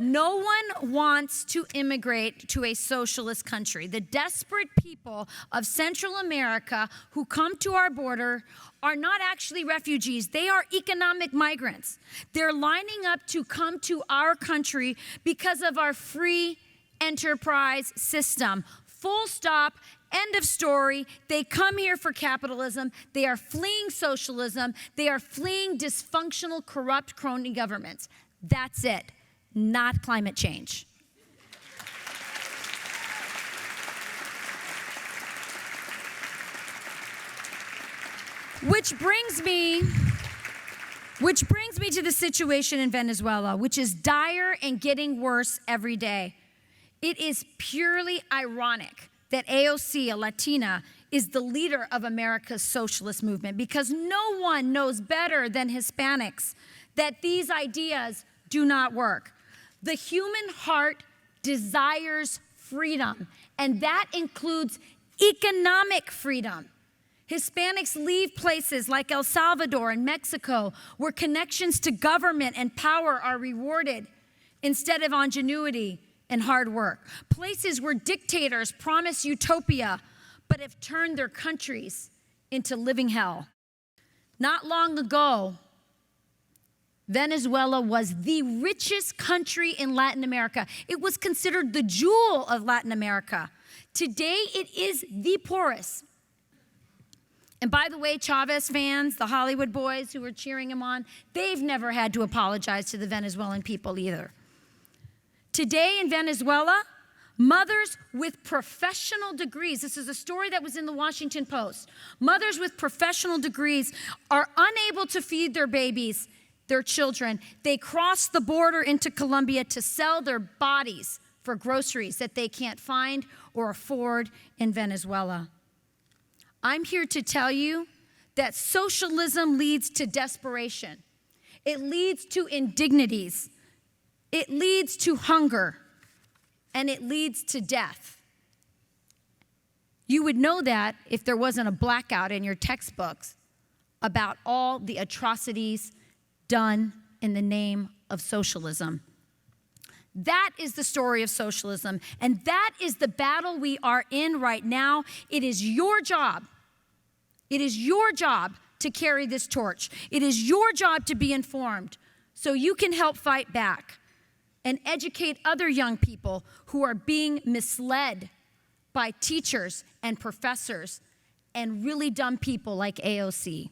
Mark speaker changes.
Speaker 1: No one wants to immigrate to a socialist country. The desperate people of Central America who come to our border are not actually refugees. They are economic migrants. They're lining up to come to our country because of our free enterprise system. Full stop. End of story. They come here for capitalism. They are fleeing socialism. They are fleeing dysfunctional, corrupt, crony governments. That's it. Not climate change. Which brings me to the situation in Venezuela, which is dire and getting worse every day. It is purely ironic that AOC, a Latina, is the leader of America's socialist movement, because no one knows better than Hispanics that these ideas do not work. The human heart desires freedom, and that includes economic freedom. Hispanics leave places like El Salvador and Mexico, where connections to government and power are rewarded instead of ingenuity and hard work. Places where dictators promise utopia, but have turned their countries into living hell. Not long ago, Venezuela was the richest country in Latin America. It was considered the jewel of Latin America. Today, it is the poorest. And by the way, Chavez fans, the Hollywood boys who were cheering him on, they've never had to apologize to the Venezuelan people either. Today in Venezuela, mothers with professional degrees, this is a story that was in the Washington Post, mothers with professional degrees are unable to feed their babies, their children. They cross the border into Colombia to sell their bodies for groceries that they can't find or afford in Venezuela. I'm here to tell you that socialism leads to desperation. It leads to indignities. It leads to hunger. And it leads to death. You would know that if there wasn't a blackout in your textbooks about all the atrocities done in the name of socialism. That is the story of socialism, and that is the battle we are in right now. It is your job. It is your job to carry this torch. It is your job to be informed so you can help fight back and educate other young people who are being misled by teachers and professors and really dumb people like AOC.